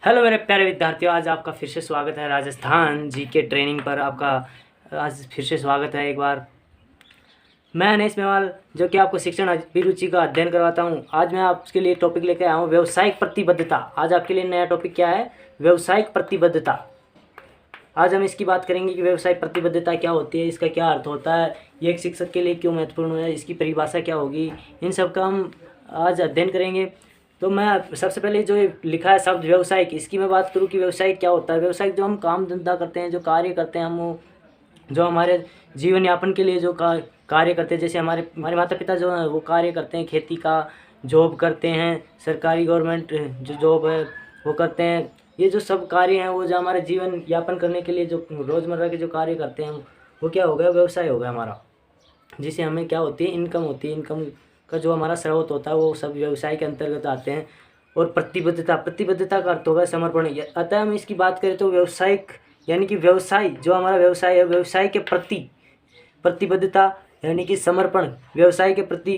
Hello मेरे प्यारे विद्यार्थियों, आज आपका फिर से स्वागत है राजस्थान जीके ट्रेनिंग पर। आपका आज फिर से स्वागत है एक बार। मैं अनीस मेवाल, जो कि आपको शिक्षण अभिरुचि का अध्ययन करवाता हूं। आज मैं आपके लिए टॉपिक लेकर आया हूं व्यावसायिक प्रतिबद्धता। आज आपके लिए नया टॉपिक क्या है? व्यावसायिक प्रतिबद्धता। आज हम इसकी बात करेंगे कि व्यावसायिक प्रतिबद्धता क्या होती है, इसका क्या अर्थ होता है, ये एक शिक्षक के लिए क्यों महत्वपूर्ण है, इसकी परिभाषा क्या होगी, इन सब का हम आज अध्ययन करेंगे। तो मैं सबसे पहले जो लिखा है शब्द व्यावसायिक, इसकी मैं बात करूँ कि व्यवसायिक क्या होता है। व्यवसायिक जो हम काम धंधा करते हैं, जो कार्य करते हैं हम, वो जो हमारे जीवन यापन के लिए जो कार्य करते हैं, जैसे हमारे माता पिता जो हैं वो कार्य करते हैं, खेती का जॉब करते हैं, सरकारी गवर्नमेंट जो जॉब है वो करते हैं। ये जो सब कार्य हैं वो जो हमारे जीवन यापन करने के लिए जो रोज़मर्रा के जो कार्य करते हैं वो क्या हो गया? व्यवसाय हो गया हमारा, जिससे हमें क्या होती है? इनकम होती है। इनकम का जो हमारा स्रोत होता है वो सब व्यवसाय के अंतर्गत आते हैं। और प्रतिबद्धता का अर्थ होगा समर्पण। अतः हम इसकी बात करें तो व्यावसायिक यानी कि व्यवसाय जो हमारा व्यवसाय है, व्यवसाय के प्रति प्रतिबद्धता यानी कि समर्पण। व्यवसाय के प्रति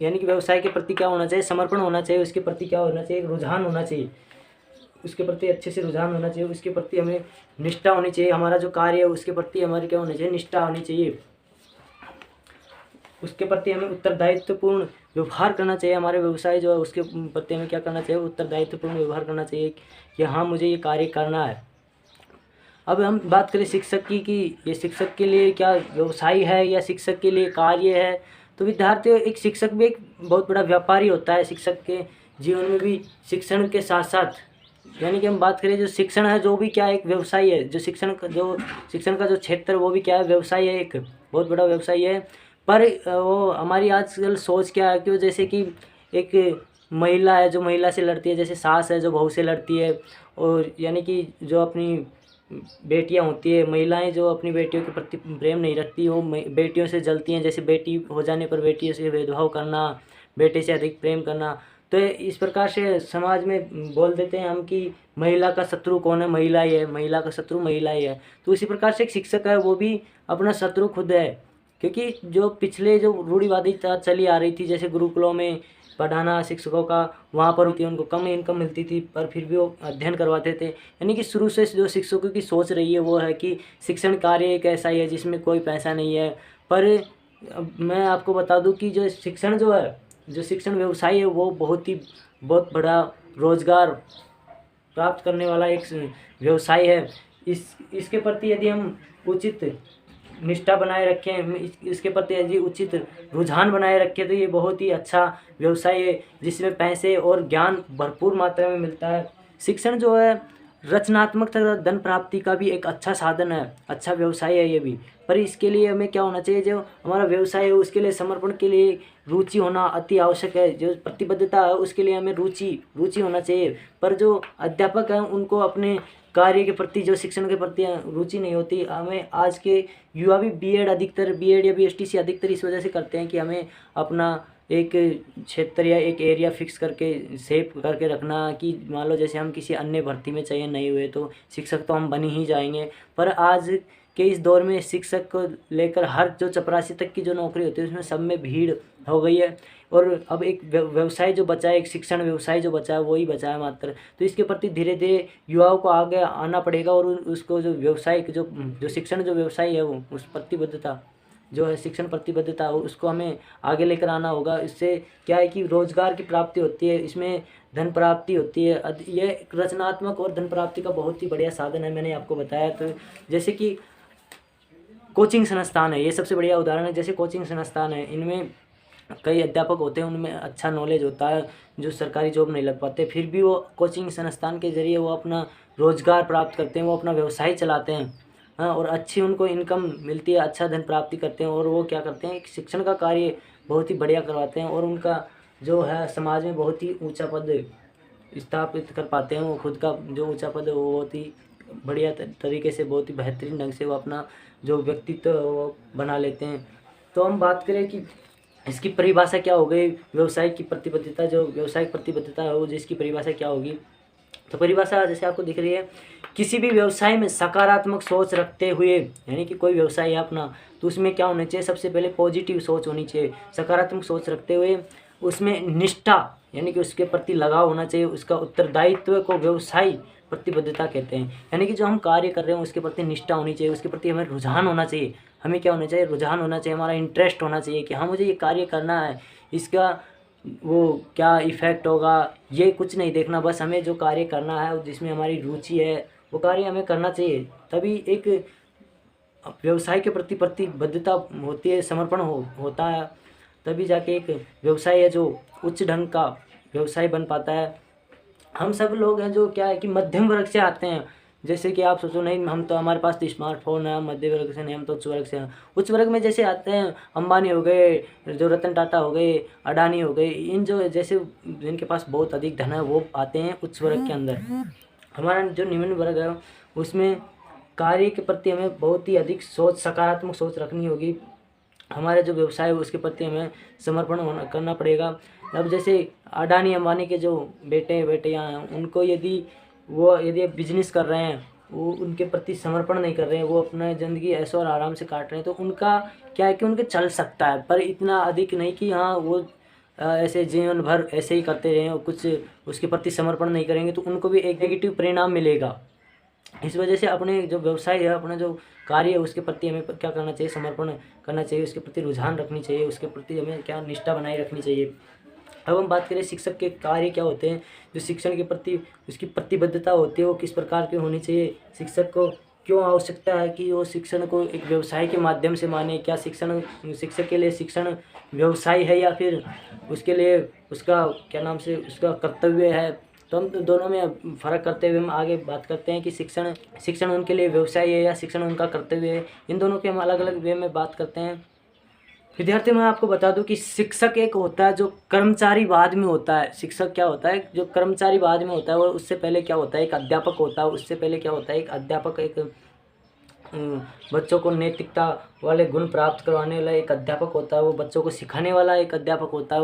यानी कि व्यवसाय के प्रति क्या होना चाहिए? समर्पण होना चाहिए। उसके प्रति क्या होना चाहिए? रुझान होना चाहिए। उसके प्रति अच्छे से रुझान होना चाहिए। उसके प्रति हमें निष्ठा होनी चाहिए। हमारा जो कार्य है उसके प्रति हमारी क्या होनी चाहिए? निष्ठा होनी चाहिए। उसके प्रति हमें उत्तरदायित्वपूर्ण व्यवहार करना चाहिए। हमारे व्यवसाय जो है उसके प्रति हमें क्या करना चाहिए? उत्तरदायित्वपूर्ण व्यवहार करना चाहिए कि हाँ, मुझे ये कार्य करना है। अब हम बात करें शिक्षक की कि ये शिक्षक के लिए क्या व्यवसाय है या शिक्षक के लिए कार्य है। तो विद्यार्थियों, एक शिक्षक भी एक बहुत बड़ा व्यापारी होता है। शिक्षक के जीवन में भी शिक्षण के साथ साथ यानी कि हम बात करें जो शिक्षण है जो भी क्या एक व्यवसाय है। जो शिक्षण का जो क्षेत्र वो भी क्या है? व्यवसाय है, एक बहुत बड़ा व्यवसाय है। पर वो हमारी आजकल सोच क्या है कि वो जैसे कि एक महिला है जो महिला से लड़ती है, जैसे सास है जो बहू से लड़ती है, और यानी कि जो अपनी बेटियां होती है, महिलाएं जो अपनी बेटियों के प्रति प्रेम नहीं रखती, वो बेटियों से जलती हैं। जैसे बेटी हो जाने पर बेटियों से भेदभाव करना, बेटे से अधिक प्रेम करना। तो इस प्रकार से समाज में बोल देते हैं हम कि महिला का शत्रु कौन है? महिला ही है। महिला का शत्रु महिला ही है। तो इसी प्रकार से एक शिक्षक है वो भी अपना शत्रु खुद है, क्योंकि जो पिछले जो रूढ़िवादिता चली आ रही थी, जैसे गुरुकुलों में पढ़ाना शिक्षकों का, वहाँ पर होती उनको कम इनकम मिलती थी पर फिर भी वो अध्ययन करवाते थे। यानी कि शुरू से जो शिक्षकों की सोच रही है वो है कि शिक्षण कार्य एक ऐसा ही है जिसमें कोई पैसा नहीं है। पर मैं आपको बता दूं कि जो शिक्षण जो है, जो शिक्षण व्यवसाय है वो बहुत बड़ा रोजगार प्राप्त करने वाला एक व्यवसाय है। इसके प्रति यदि हम उचित निष्ठा बनाए रखें, इसके प्रति यदि उचित रुझान बनाए रखें तो ये बहुत ही अच्छा व्यवसाय है जिसमें पैसे और ज्ञान भरपूर मात्रा में मिलता है। शिक्षण जो है रचनात्मक तथा धन प्राप्ति का भी एक अच्छा साधन है, अच्छा व्यवसाय है ये भी। पर इसके लिए हमें क्या होना चाहिए? जो हमारा व्यवसाय है उसके लिए समर्पण के लिए रुचि होना अति आवश्यक है। जो प्रतिबद्धता है उसके लिए हमें रुचि होना चाहिए। पर जो अध्यापक हैं उनको अपने कार्य के प्रति, जो शिक्षण के प्रति रुचि नहीं होती। हमें आज के युवा भी बीएड या बीएसटीसी अधिकतर इस वजह से करते हैं कि हमें अपना एक क्षेत्र या एक एरिया फिक्स करके सेव करके रखना, कि मान लो जैसे हम किसी अन्य भर्ती में चयन नहीं हुए तो शिक्षक तो हम बन ही जाएंगे। पर आज के इस दौर में शिक्षक को लेकर हर जो चपरासी तक की जो नौकरी होती है उसमें सब में भीड़ हो गई है। और अब एक व्यवसाय जो बचा है, एक शिक्षण व्यवसाय जो बचा है वही बचा है मात्र। तो इसके प्रति धीरे धीरे युवाओं को आगे आना पड़ेगा और उसको जो व्यवसाय जो शिक्षण जो व्यवसाय है वो उस प्रतिबद्धता जो है, शिक्षण प्रतिबद्धता उसको हमें आगे लेकर आना होगा। इससे क्या है कि रोजगार की प्राप्ति होती है, इसमें धन प्राप्ति होती है। ये एक रचनात्मक और धन प्राप्ति का बहुत ही बढ़िया साधन है, मैंने आपको बताया। तो जैसे कि कोचिंग संस्थान है, ये सबसे बढ़िया उदाहरण है। जैसे कोचिंग संस्थान है, इनमें कई अध्यापक होते हैं, उनमें अच्छा नॉलेज होता है, जो सरकारी जॉब नहीं लग पाते, फिर भी वो कोचिंग संस्थान के जरिए वो अपना रोजगार प्राप्त करते हैं, वो अपना व्यवसाय चलाते हैं। हाँ, और अच्छी उनको इनकम मिलती है, अच्छा धन प्राप्ति करते हैं। और वो क्या करते हैं? शिक्षण का कार्य बहुत ही बढ़िया करवाते हैं और उनका जो है समाज में बहुत ही ऊंचा पद स्थापित कर पाते हैं। वो खुद का जो ऊंचा पद है वो बहुत ही बढ़िया तरीके से, बहुत ही बेहतरीन ढंग से वो अपना जो व्यक्तित्व वो बना लेते हैं। तो हम बात करें कि इसकी परिभाषा क्या हो गई? व्यवसाय की प्रतिबद्धता, जो व्यवसायिक प्रतिबद्धता है वो जिसकी परिभाषा क्या होगी? तो परिभाषा जैसे आपको दिख रही है, किसी भी व्यवसाय में सकारात्मक सोच रखते हुए, यानी कि कोई व्यवसाय है अपना तो उसमें क्या होना चाहिए? सबसे पहले पॉजिटिव सोच होनी चाहिए। सकारात्मक सोच रखते हुए उसमें निष्ठा यानी कि उसके प्रति लगाव होना चाहिए, उसका उत्तरदायित्व को व्यवसाय प्रतिबद्धता कहते हैं। यानी कि जो हम कार्य कर रहे हैं उसके प्रति निष्ठा होनी चाहिए, उसके प्रति हमें रुझान होना चाहिए। हमें क्या होना चाहिए? रुझान होना चाहिए, हमारा इंटरेस्ट होना चाहिए कि हाँ मुझे ये कार्य करना है, इसका वो क्या इफ़ेक्ट होगा ये कुछ नहीं देखना, बस हमें जो कार्य करना है जिसमें हमारी रुचि है वो कार्य हमें करना चाहिए। तभी एक व्यवसाय के प्रति प्रतिबद्धता होती है, समर्पण होता है, तभी जाके एक व्यवसाय है जो उच्च ढंग का व्यवसाय बन पाता है। हम सब लोग हैं जो क्या है कि मध्यम वर्ग से आते हैं। जैसे कि आप सोचो नहीं हम तो हमारे पास तो स्मार्टफोन है, हम मध्य वर्ग से नहीं, हम तो उच्च वर्ग से हैं। उच्च वर्ग में जैसे आते हैं अंबानी हो गए, जो रतन टाटा हो गए, अडानी हो गए, इन जो जैसे जिनके पास बहुत अधिक धन है वो आते हैं उच्च वर्ग के अंदर। हमारा जो निम्न वर्ग है उसमें कार्य के प्रति हमें बहुत ही अधिक सोच, सकारात्मक सोच रखनी होगी। हमारे जो व्यवसाय है उसके प्रति हमें समर्पण करना पड़ेगा। अब जैसे अडानी अंबानी के जो बेटियाँ हैं उनको यदि बिजनेस कर रहे हैं, वो उनके प्रति समर्पण नहीं कर रहे हैं, वो अपना ज़िंदगी ऐशो और आराम से काट रहे हैं, तो उनका क्या है कि उनके चल सकता है, पर इतना अधिक नहीं कि हाँ वो ऐसे जीवन भर ऐसे ही करते रहें और कुछ उसके प्रति समर्पण नहीं करेंगे तो उनको भी एक नेगेटिव परिणाम मिलेगा। इस वजह से अपने जो व्यवसाय है, अपना जो कार्य है उसके प्रति हमें क्या करना चाहिए? समर्पण करना चाहिए, उसके प्रति रुझान रखनी चाहिए, उसके प्रति हमें क्या निष्ठा बनाए रखनी चाहिए। अब हम बात करें शिक्षक के कार्य क्या होते हैं, जो शिक्षण के प्रति उसकी प्रतिबद्धता होती है वो किस प्रकार की होनी चाहिए, शिक्षक को क्यों आवश्यकता है कि वो शिक्षण को एक व्यवसाय के माध्यम से माने, क्या शिक्षक के लिए शिक्षण व्यवसाय है या फिर उसके लिए उसका क्या नाम से उसका कर्तव्य है। तो हम दोनों में फ़र्क करते हुए हम आगे बात करते हैं कि शिक्षण उनके लिए व्यवसाय है या शिक्षण उनका कर्तव्य है। इन दोनों के हम अलग अलग वे में बात करते हैं। विद्यार्थी, मैं आपको बता दूं कि शिक्षक एक होता है जो कर्मचारी बाद में होता है। शिक्षक क्या होता है? जो कर्मचारी बाद में होता है, और उससे पहले क्या होता है? एक अध्यापक होता है। उससे पहले क्या होता है? एक अध्यापक एक बच्चों को नैतिकता वाले गुण प्राप्त करवाने वाला एक अध्यापक होता है। वो बच्चों को सिखाने वाला एक अध्यापक होता है।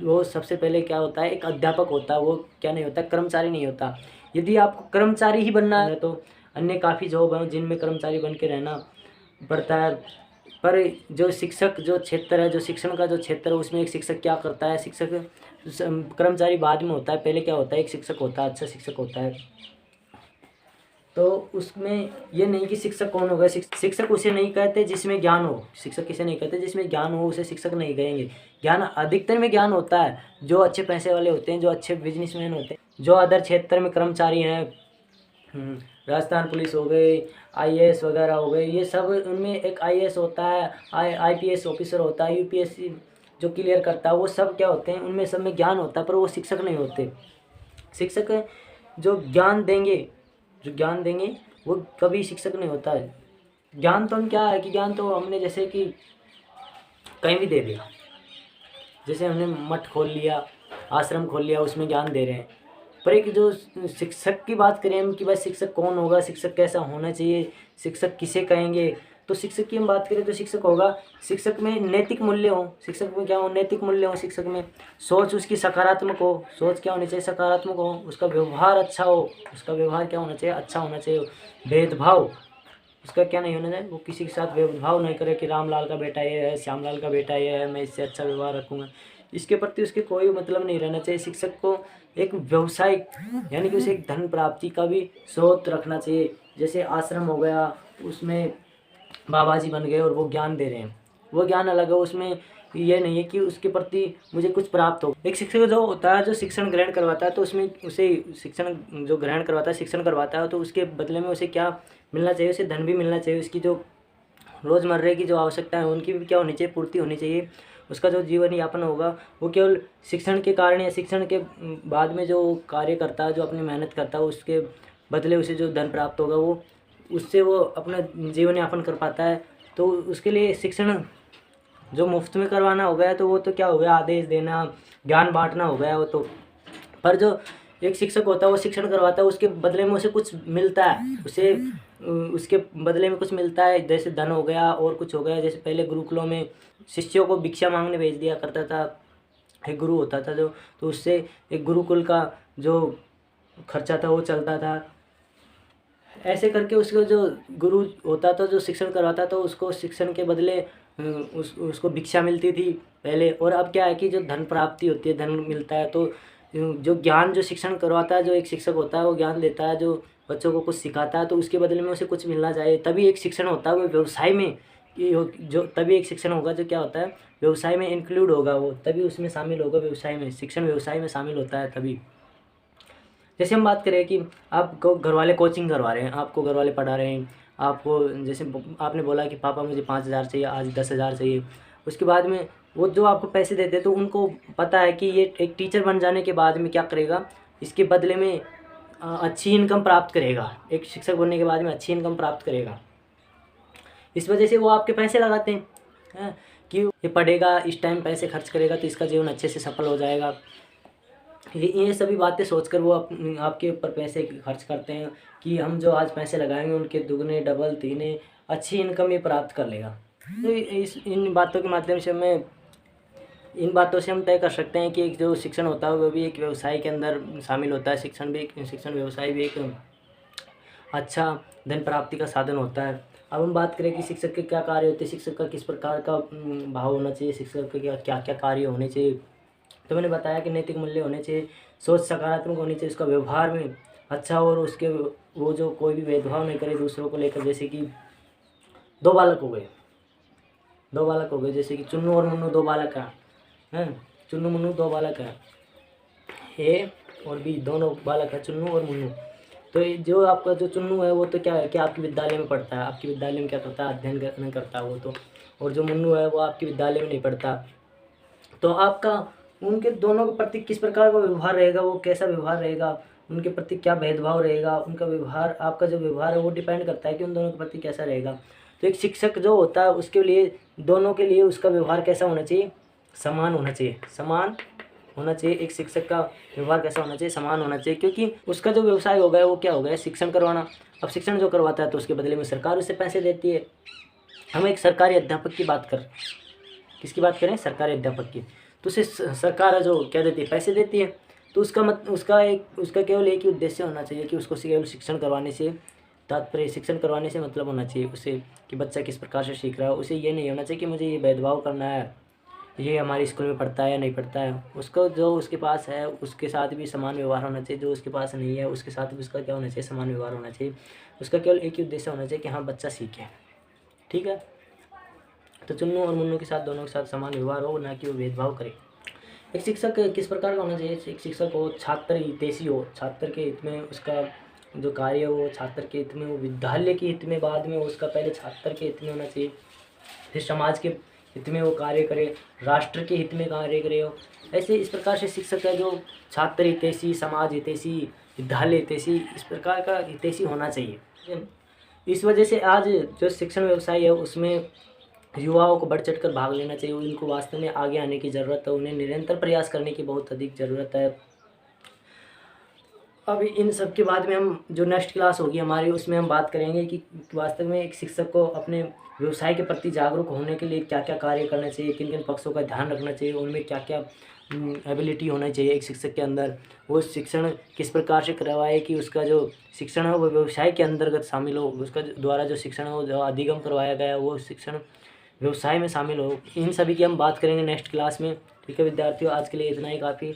वो सबसे पहले क्या होता है? एक अध्यापक होता है। वो क्या नहीं होता? कर्मचारी नहीं होता। यदि आपको कर्मचारी ही बनना है तो अन्य काफ़ी जॉब हैं जिनमें कर्मचारी बन के रहना पड़ता है। पर जो शिक्षक जो क्षेत्र है, जो शिक्षण का जो क्षेत्र है, उसमें एक शिक्षक क्या करता है? कर्मचारी बाद में होता है, पहले क्या होता है? एक शिक्षक होता है, अच्छा शिक्षक होता है। तो उसमें ये नहीं कि शिक्षक कौन होगा, शिक्षक उसे नहीं कहते जिसमें ज्ञान हो। शिक्षक किसे नहीं कहते? जिसमें ज्ञान हो उसे शिक्षक नहीं कहेंगे। ज्ञान अधिकतर में ज्ञान होता है जो अच्छे पैसे वाले होते हैं, जो अच्छे बिजनेसमैन होते हैं, जो अदर क्षेत्र में कर्मचारी हैं, राजस्थान पुलिस हो गई, आईएएस वगैरह हो गए, ये सब उनमें एक आईएएस होता है, आईपीएस ऑफिसर होता है, यूपीएससी जो क्लियर करता है, वो सब क्या होते हैं? उनमें सब में ज्ञान होता है, पर वो शिक्षक नहीं होते। शिक्षक जो ज्ञान देंगे वो कभी शिक्षक नहीं होता है। ज्ञान तो हम क्या है कि ज्ञान तो हमने जैसे कि कहीं भी दे दिया, जैसे हमने मठ खोल लिया, आश्रम खोल लिया, उसमें ज्ञान दे रहे हैं। पर एक जो शिक्षक की बात करें हम कि भाई शिक्षक कौन होगा, शिक्षक कैसा होना चाहिए, शिक्षक किसे कहेंगे, तो शिक्षक की हम बात करें तो शिक्षक होगा, शिक्षक में नैतिक मूल्य हो। शिक्षक में क्या हो? नैतिक मूल्य हो। शिक्षक में सोच उसकी सकारात्मक हो। सोच क्या होनी चाहिए? सकारात्मक हो। उसका व्यवहार अच्छा हो। उसका व्यवहार क्या होना चाहिए? अच्छा होना चाहिए। भेदभाव उसका क्या नहीं होना चाहिए? वो किसी के साथ भेदभाव नहीं करे कि रामलाल का बेटा ये है, श्यामलाल का बेटा ये है, मैं इससे अच्छा व्यवहार रखूँगा। इसके प्रति उसके कोई मतलब नहीं रहना चाहिए। शिक्षक को एक व्यवसाय यानी कि उसे एक धन प्राप्ति का भी स्रोत रखना चाहिए। जैसे आश्रम हो गया, उसमें बाबा जी बन गए और वो ज्ञान दे रहे हैं, वो ज्ञान अलग है। उसमें ये नहीं है कि उसके प्रति मुझे कुछ प्राप्त हो। एक शिक्षक जो होता है, जो शिक्षण ग्रहण करवाता है, तो उसमें उसे शिक्षण जो ग्रहण करवाता है, शिक्षण करवाता है, तो उसके बदले में उसे क्या मिलना चाहिए? उसे धन भी मिलना चाहिए। उसकी जो रोज़मर्रा की जो आवश्यकता है उनकी भी क्या होनी चाहिए? पूर्ति होनी चाहिए। उसका जो जीवन यापन होगा वो केवल शिक्षण के कारण या शिक्षण के बाद में जो कार्य करता है, जो अपनी मेहनत करता है, उसके बदले उसे जो धन प्राप्त होगा वो उससे वो अपना जीवन यापन कर पाता है। तो उसके लिए शिक्षण जो मुफ्त में करवाना हो गया तो वो तो क्या हो गया? आदेश देना, ज्ञान बांटना हो गया वो तो। पर जो एक शिक्षक होता है वो शिक्षण करवाता है, उसके बदले में उसे कुछ मिलता है, उसे उसके बदले में कुछ मिलता है, जैसे धन हो गया और कुछ हो गया। जैसे पहले गुरुकुलों में शिष्यों को भिक्षा मांगने भेज दिया करता था, एक गुरु होता था जो, तो उससे एक गुरुकुल का जो खर्चा था वो चलता था। ऐसे करके उसको जो गुरु होता था, जो शिक्षण करवाता था, उसको शिक्षण के बदले उसको भिक्षा मिलती थी। पहले। और अब क्या है कि जो धन प्राप्ति होती है, धन मिलता है, तो जो ज्ञान जो शिक्षण करवाता है, जो एक शिक्षक होता है वो ज्ञान देता है, जो बच्चों को कुछ सिखाता है, तो उसके बदले में उसे कुछ मिलना चाहिए। तभी एक शिक्षण होता है वो व्यवसाय में जो तभी एक शिक्षण होगा जो क्या होता है व्यवसाय में इंक्लूड होगा, वो तभी उसमें शामिल होगा, व्यवसाय में शिक्षण व्यवसाय में शामिल होता है तभी। जैसे हम बात करें कि आपको घर वाले कोचिंग करवा रहे हैं, आपको घर वाले पढ़ा रहे हैं, आपको जैसे आपने बोला कि पापा मुझे 5,000 चाहिए, आज 10,000 चाहिए। उसके बाद में वो जो आपको पैसे देते हैं, तो उनको पता है कि ये एक टीचर बन जाने के बाद में क्या करेगा, इसके बदले में अच्छी इनकम प्राप्त करेगा, एक शिक्षक बनने के बाद में अच्छी इनकम प्राप्त करेगा। इस वजह से वो आपके पैसे लगाते हैं कि ये पढ़ेगा, इस टाइम पैसे खर्च करेगा तो इसका जीवन अच्छे से सफल हो जाएगा। ये सभी बातें सोचकर वो आपके ऊपर पैसे खर्च करते हैं कि हम जो आज पैसे लगाएंगे उनके दुगने डबल तीने अच्छी इनकम ये प्राप्त कर लेगा। तो इन बातों के माध्यम से इन बातों से हम तय कर सकते हैं कि एक जो शिक्षण होता है वो भी एक व्यवसाय के अंदर शामिल होता है। शिक्षण व्यवसाय भी एक अच्छा धन प्राप्ति का साधन होता है। अब हम बात करें कि शिक्षक के क्या कार्य होते हैं, शिक्षक का किस प्रकार का भाव होना चाहिए, शिक्षक के क्या क्या कार्य होने चाहिए। तो मैंने बताया कि नैतिक मूल्य होने चाहिए, सोच सकारात्मक होनी चाहिए, उसका व्यवहार में अच्छा, और उसके वो जो कोई भी भेदभाव नहीं करे दूसरों को लेकर। जैसे कि दो बालक हो गए, जैसे कि चुन्नू और मुन्नू दो बालक हैं, चुन्नू मुन्नू दो बालक हैं, ए और बी दोनों बालक हैं, चुन्नू और मुन्नू। तो ये जो आपका जो चुन्नू है वो तो क्या है कि आपके विद्यालय में पढ़ता है, आपके विद्यालय में क्या करता है, अध्ययन नहीं करता वो तो। और जो मुन्नू है वो आपके विद्यालय में नहीं पढ़ता। तो आपका उनके दोनों के प्रति किस प्रकार का व्यवहार रहेगा, वो कैसा व्यवहार रहेगा, उनके प्रति क्या भेदभाव रहेगा, उनका व्यवहार, आपका जो व्यवहार है वो डिपेंड करता है कि उन दोनों के प्रति कैसा रहेगा। तो एक शिक्षक जो होता है उसके लिए, दोनों के लिए उसका व्यवहार कैसा होना चाहिए, समान होना चाहिए। एक शिक्षक का व्यवहार कैसा होना चाहिए, समान होना चाहिए, क्योंकि उसका जो व्यवसाय हो गया वो क्या हो गया, शिक्षण करवाना। अब शिक्षण जो करवाता है तो उसके बदले में सरकार उसे पैसे देती है। हम एक सरकारी अध्यापक की बात किसकी बात करें, सरकारी अध्यापक की। तो उसे सरकार जो क्या देती है, पैसे देती है। तो उसका केवल एक ही उद्देश्य होना चाहिए कि उसको केवल शिक्षण करवाने से तात्पर्य, शिक्षण करवाने से मतलब होना चाहिए उसे कि बच्चा किस प्रकार से सीख रहा है। उसे ये नहीं होना चाहिए कि मुझे ये भेदभाव करना है, ये हमारे स्कूल में पढ़ता है या नहीं पढ़ता है। उसको जो उसके पास है उसके साथ भी समान व्यवहार होना चाहिए, जो उसके पास नहीं है उसके साथ भी उसका क्या होना चाहिए, समान व्यवहार होना चाहिए। उसका केवल एक ही उद्देश्य होना चाहिए कि हाँ बच्चा सीखे, ठीक है। तो चुन्नू और मुन्नू के साथ, दोनों के साथ समान व्यवहार हो, ना कि वो भेदभाव करे। एक शिक्षक किस प्रकार का होना चाहिए, एक शिक्षक हो छात्र हितैषी हो, छात्र के हित में उसका जो कार्य हो, छात्र के हित में, वो विद्यालय के हित में बाद में, उसका पहले छात्र के हित में होना चाहिए, फिर समाज के हित में वो कार्य करे, राष्ट्र के हित में कार्य करे हो। ऐसे इस प्रकार से शिक्षक है जो छात्र हितैषी, समाज हितैषी, विद्यालय हितैषी, इस प्रकार का हितैषी होना चाहिए। इस वजह से आज जो शिक्षण व्यवसाय है उसमें युवाओं को बढ़ चढ़ कर भाग लेना चाहिए। उनको वास्तव में आगे आने की ज़रूरत है, उन्हें निरंतर प्रयास करने की बहुत अधिक ज़रूरत है। अब इन सब के बाद में हम जो नेक्स्ट क्लास होगी हमारी, उसमें हम बात करेंगे कि वास्तव में एक शिक्षक को अपने व्यवसाय के प्रति जागरूक होने के लिए क्या क्या कार्य करना चाहिए, किन किन पक्षों का ध्यान रखना चाहिए, उनमें क्या क्या एबिलिटी होना चाहिए एक शिक्षक के अंदर। वो शिक्षण किस प्रकार से करवाए कि उसका जो शिक्षण है वो व्यवसाय के अंतर्गत शामिल हो, उसका द्वारा जो शिक्षण है वो जो अधिगम करवाया गया वो शिक्षण व्यवसाय में शामिल हो। इन सभी की हम बात करेंगे नेक्स्ट क्लास में, ठीक है विद्यार्थियों। आज के लिए इतना ही काफ़ी।